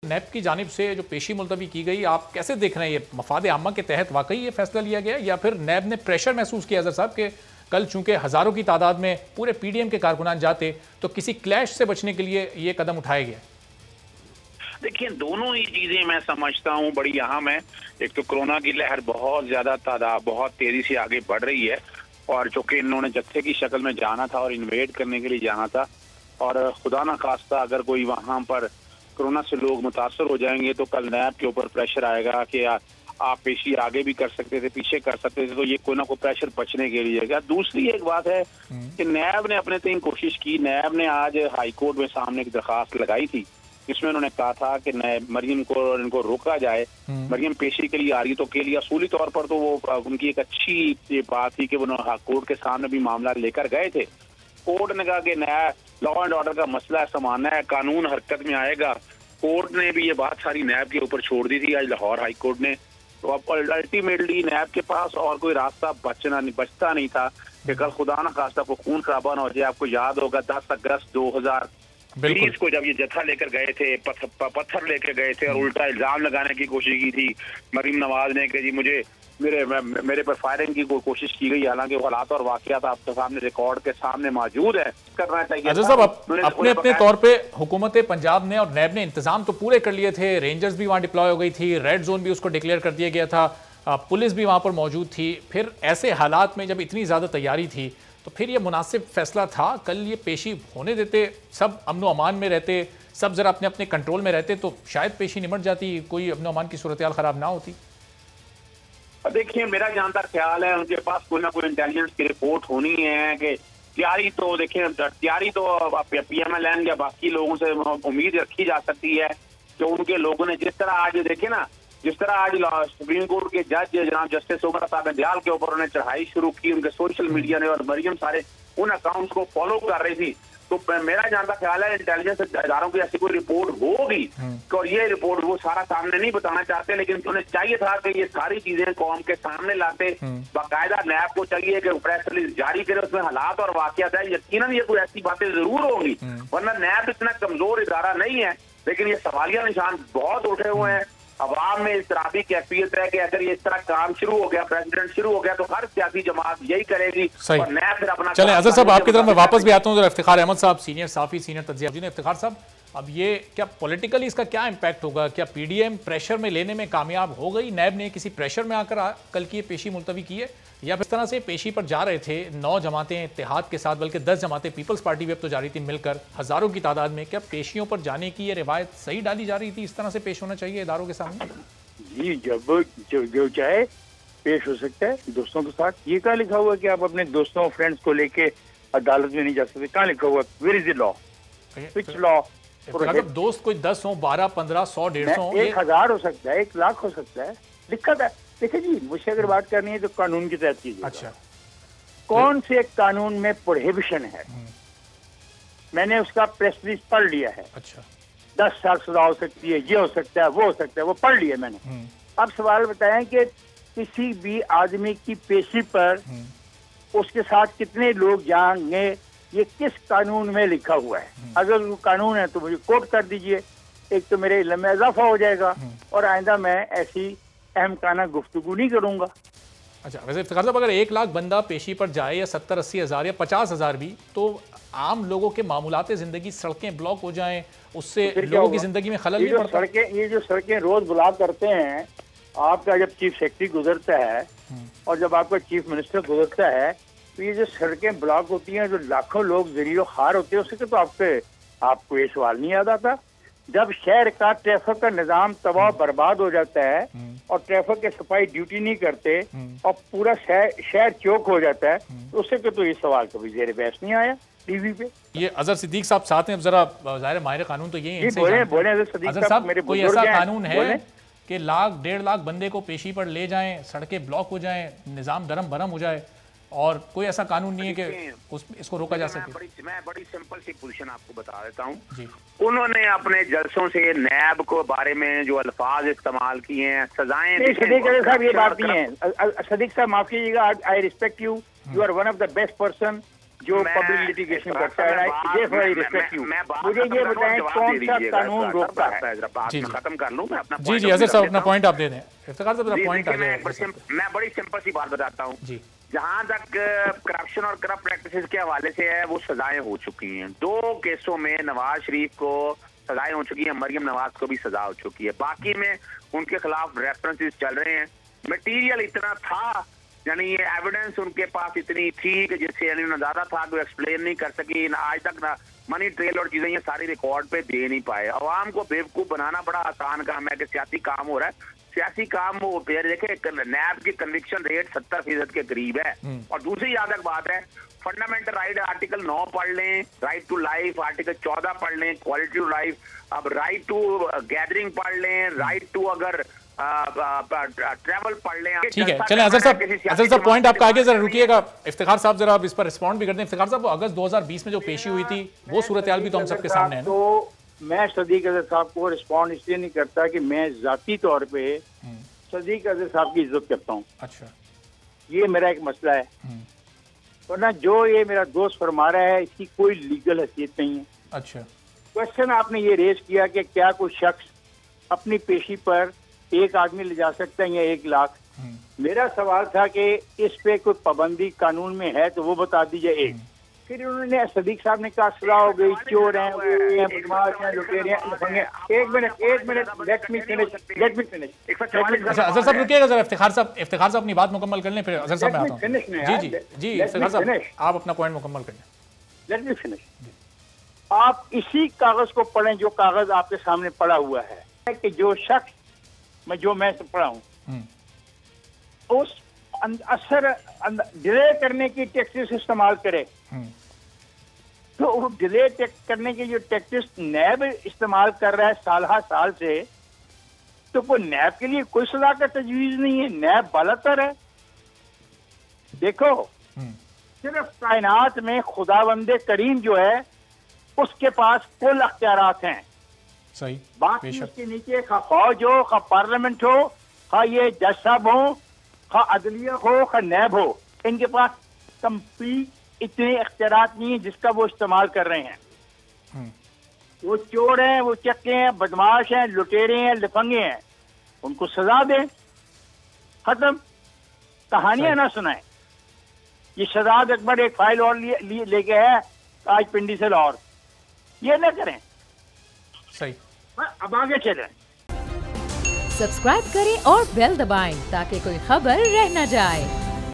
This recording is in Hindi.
नैब की जानिब से जो पेशी मुलतवी की गई, आप कैसे देख रहे हैं? ये मफाद आमा के तहत वाकई ये फैसला लिया गया या फिर नैब ने प्रेशर महसूस किया अजहर साहब के कल चूंकि हजारों की तादाद में पूरे पीडीएम के कारकुनान जाते तो किसी क्लैश से बचने के लिए ये कदम उठाया गया? देखिए, दोनों ही चीजें मैं समझता हूँ बड़ी अहम है। एक तो कोरोना की लहर बहुत ज्यादा तादाद बहुत तेजी से आगे बढ़ रही है और चूंकि इन्होंने जत्थे की शक्ल में जाना था और इन्वेड करने के लिए जाना था और खुदा ना खास्ता अगर कोई वहां पर कोरोना से लोग मुतासर हो जाएंगे तो कल नैब के ऊपर प्रेशर आएगा कि आप पेशी आगे भी कर सकते थे, पीछे कर सकते थे, तो ये कोई ना कोई प्रेशर बचने के लिए है। दूसरी एक बात है कि नैब ने अपने तीन कोशिश की। नैब ने आज हाई कोर्ट में सामने एक दरखास्त लगाई थी जिसमें उन्होंने कहा था कि मरियम को इनको रोका जाए। मरियम पेशी के लिए आ रही तो के लिए असूली तौर पर तो वो उनकी एक अच्छी ये बात थी कि वो कोर्ट के सामने भी मामला लेकर गए थे। कोर्ट ने कहा कि नया लॉ एंड ऑर्डर का मसला समाना है, कानून हरकत में आएगा। कोर्ट ने भी ये बात सारी नैब के ऊपर छोड़ दी थी आज लाहौर हाई कोर्ट ने। तो अब अल्टीमेटली नैब के पास और कोई रास्ता बचता नहीं था कि कल खुदा ना खास्ता को खून खराबा ना हो जाए। आपको याद होगा 10 अगस्त 2020 को जब ये जत्था लेकर गए थे, पत्थर लेकर गए थे और उल्टा इल्जाम लगाने की कोशिश की थी मरीम नवाज ने कि जी मेरे पर फायरिंग की कोशिश की गई। हालांकि हालात और वाकयात आपके सामने रिकॉर्ड के सामने मौजूद है। करना चाहिए अजहर साहब, अपने तौर पे हुकूमत पंजाब ने और नैब ने इंतजाम तो पूरे कर लिए थे। रेंजर्स भी वहां डिप्लॉय हो गई थी, रेड जोन भी उसको डिक्लेयर कर दिया गया था, पुलिस भी वहां पर मौजूद थी। फिर ऐसे हालात में जब इतनी ज्यादा तैयारी थी तो फिर ये मुनासिब फैसला था कल ये पेशी होने देते, सब अमनो अमान में रहते, सब जरा अपने अपने कंट्रोल में रहते तो शायद पेशी निमट जाती, कोई अमनो अमान की सूरत हाल खराब ना होती। देखिए, मेरा जहां तक ख्याल है उनके पास कोई ना कोई इंटेलिजेंस की रिपोर्ट होनी है कि तैयारी तो देखिए पीएमएलएन या बाकी लोगों से उम्मीद रखी जा सकती है कि उनके लोगों ने जिस तरह आज सुप्रीम कोर्ट के जज जनाब जस्टिस उमर साहब दयाल के ऊपर उन्होंने चढ़ाई शुरू की, उनके सोशल मीडिया ने और मरियम सारे उन अकाउंट्स को फॉलो कर रही थी। तो मेरा जानता ख्याल है इंटेलिजेंस इदारों की ऐसी कोई रिपोर्ट होगी और ये रिपोर्ट वो सारा सामने नहीं बताना चाहते, लेकिन उन्हें चाहिए था कि ये सारी चीजें कौम के सामने लाते। बाकायदा नैब को चाहिए कि प्रेस रिलीज जारी करे, उसमें हालात और वाकयात है। यकीनन ये कोई ऐसी बातें जरूर होंगी, वरना नैब इतना कमजोर इदारा नहीं है। लेकिन ये सवालिया निशान बहुत उठे हुए हैं। अवाम में इस तरह की कैफियत है कि अगर ये इस तरह काम शुरू हो गया, प्रेसिडेंट शुरू हो गया तो हर सियासी जमात यही करेगी और नया फिर अपना। चलें अजहर साहब, आपकी तरफ मैं वापस भी आता हूँ। इफ्तिखार अहमद साहब, सीनियर साफी, सीनियर तज्जिया जी ने। इफ्तिखार साहब, अब ये क्या पॉलिटिकली इसका क्या इम्पैक्ट होगा? क्या पीडीएम प्रेशर में लेने में कामयाब हो गई? नैब ने किसी प्रेशर में आकर कल की पेशी मुलतवी की है या इस तरह से पेशी पर जा रहे थे 9 जमातें इत्तेहाद के साथ, बल्कि 10 जमातें पीपल्स पार्टी भी अब तो जा रही थी मिलकर हजारों की तादाद में? क्या पेशियों पर जाने की ये रिवायत सही डाली जा रही थी? इस तरह से पेश होना चाहिए इदारों के सामने? जी, जब जो चाहे पेश हो सकता है दोस्तों के साथ। ये कहाँ लिखा हुआ है कि आप अपने दोस्तों फ्रेंड्स को लेके अदालत में नहीं जा सकते? कहाँ लिखा हुआ है? Where is the law? Which law? दोस्त कोई 10 हो, 12, 15, 100, 150, 1000 हो सकता है, 1 लाख हो सकता है। लिखा था। देखिए जी, मुझसे अगर बात करनी है तो कानून के तहत कीजिए। अच्छा, कौन से कानून में प्रोहिबिशन है? मैंने उसका प्रेस रिलीज पढ़ लिया है। अच्छा, 10 साल सजा हो सकती है, ये हो सकता है, वो हो सकता है, वो पढ़ लिया मैंने। अब सवाल बताएं कि किसी भी आदमी की पेशी पर उसके साथ कितने लोग जाएंगे, ये किस कानून में लिखा हुआ है? अगर वो कानून है तो मुझे कोट कर दीजिए। एक तो मेरे इल्म में इजाफा हो जाएगा और आइंदा मैं ऐसी अहमकाना गुफ्तगू नहीं करूंगा। अच्छा, वैसे इफ्तिखार साहब, अगर 1 लाख बंदा पेशी पर जाए या 70-80 हज़ार या 50 हज़ार भी, तो आम लोगों के मामूलात जिंदगी, सड़कें ब्लॉक हो जाएं, उससे लोगों की जिंदगी में खलल नहीं पड़ता? ये जो सड़कें रोज ब्लॉक करते हैं, आपका जब चीफ सेक्रेटरी गुजरता है और जब आपका चीफ मिनिस्टर गुजरता है, तो ये जो सड़कें ब्लॉक होती हैं, जो लाखों लोग जरीरो खार होते हैं, उससे तो आपको ये सवाल नहीं याद आता? जब शहर का ट्रैफिक का निजाम तबाह बर्बाद हो जाता है और ट्रैफिक के सिपाही ड्यूटी नहीं करते और पूरा शहर चौक हो जाता है, तो उससे तो ये सवाल कभी जेर बहस नहीं आया टीवी पे। ये अजहर सिद्दीक साहब साथ हैं, अब जरा ज़ाहिर माहिर कानून तो ये बोले अजहर साहब, कोई ऐसा कानून है कि 1 डेढ़ लाख बंदे को पेशी पर ले जाएं, सड़कें ब्लॉक हो जाएं, निजाम दरम भरम हो जाए, और कोई ऐसा कानून नहीं है कि इसको रोका जा सके? मैं बड़ी सिंपल सी पोजीशन आपको बता देता हूँ। उन्होंने अपने जलसों से नैब को बारे में जो अल्फाज इस्तेमाल किए हैं, सजाएं। सदीक साहब, ये बात नहीं है। सदीक साहब, माफ कीजिएगा, I respect you, you are one of the best person जो पब्लिक लिटिगेशन करता है, ये रिस्पेक्ट यू। मुझे ये बताएं कौन सा कानून रोकता है? खत्म कर लूं मैं अपना। जी अजहर साहब अपना पॉइंट आप दे दें। इफ्तिखार साहब अपना पॉइंट आ जाए। मैं बड़ी सिंपल सी बात बताता हूँ जी। जहां तक करप्शन और करप्ट प्रैक्टिसेस के हवाले से है, वो सजाएं हो चुकी हैं। 2 केसों में नवाज शरीफ को सजाएं हो चुकी है, मरियम नवाज को भी सजा हो चुकी है। बाकी में उनके खिलाफ रेफरेंसेस चल रहे हैं। मटेरियल इतना था, यानी ये एविडेंस उनके पास इतनी थी कि जिससे यानी ज्यादा था कि एक्सप्लेन नहीं कर सकी। आज तक ना मनी ट्रेल और चीजें ये सारी रिकॉर्ड पे दे नहीं पाए। अवाम को बेवकूफ बनाना बड़ा आसान काम है कि सियासी काम हो रहा है। सियासी काम वो देखे, नैब की कन्विक्शन रेट 70% के करीब है। और दूसरी याद तक बात है, फंडामेंटल राइट आर्टिकल 9 पढ़ लें, राइट टू लाइफ आर्टिकल 14 पढ़ लें, क्वालिटी टू लाइफ, अब राइट टू गैदरिंग पढ़ लें, राइट टू अगर ट्रैवल पढ़ लें। ठीक है, चलें अजहर साहब पॉइंट आपका आगे जरा रुकिएगा। इफ्तिखार साहब जरा आप इस पर रिस्पॉन्ड भी करते हैं। इफ्तिखार साहब, अगस्त 2020 में जो पेशी हुई थी वो सूरत हाल भी तो हम सबके सामने है। तो मैं सदीक अजहर साहब को रिस्पॉन्ड इसलिए नहीं करता कि मैं जाती तौर पे सदीक अजहर साहब की इज्जत करता हूँ। अच्छा, ये मेरा एक मसला है। वरना जो ये मेरा दोस्त फरमा रहा है इसकी कोई लीगल हैसियत नहीं है। अच्छा, क्वेश्चन आपने ये रेज किया कि क्या कोई शख्स अपनी पेशी पर 1 आदमी ले जा सकता है या 1 लाख। मेरा सवाल था कि इस पे कोई पाबंदी कानून में है तो वो बता दीजिए। एक फिर उन्होंने सदीक साहब ने कहा सजा हो गई, चोर हैं, वो हैं, बदमाश हैं, लुटेरे हैं। एक मिनट लेट मी फिनिश। अच्छा अजहर साहब रुकिएगा जरा। इफ्तिखार साहब अपनी बात मुकम्मल कर लें, फिर अजहर साहब मैं आता हूं। जी इफ्तिखार साहब आप अपना पॉइंट मुकम्मल कर लें। Let me finish. आप इसी कागज को पढ़ें जो कागज आपके सामने पड़ा हुआ है कि जो शख्स मैं पढ़ा हूं उस असर डिले करने की टैक्टिस इस्तेमाल करे, तो वो डिले करने की जो टैक्टिस नैब इस्तेमाल कर रहा है साल से, तो कोई नैब के लिए कोई सजा का तजवीज नहीं है। नैब बालातर है। देखो, सिर्फ कायनात में खुदावंदे करीम जो है उसके पास कुल अख्तियारात हैं। सही, बाकी उसके नीचे खा फौज हो, खा पार्लियामेंट हो, खा ये जज साहब हो, खा अदलिया हो, खा नैब हो, इनके पास कंप्लीट इतने अख्तियारात नहीं है जिसका वो इस्तेमाल कर रहे हैं। वो चोर हैं, वो चक्के हैं, बदमाश हैं, लुटेरे हैं, लफंगे हैं, उनको सजा दें, खत्म। कहानियां ना सुनाएं। ये शहजाद अकबर एक फाइल और लेके है आज पिंडी से लाहौर, ये ना करें। सही, अब आगे चलें। सब्सक्राइब करें और बेल दबाएं ताकि कोई खबर रह न जाए।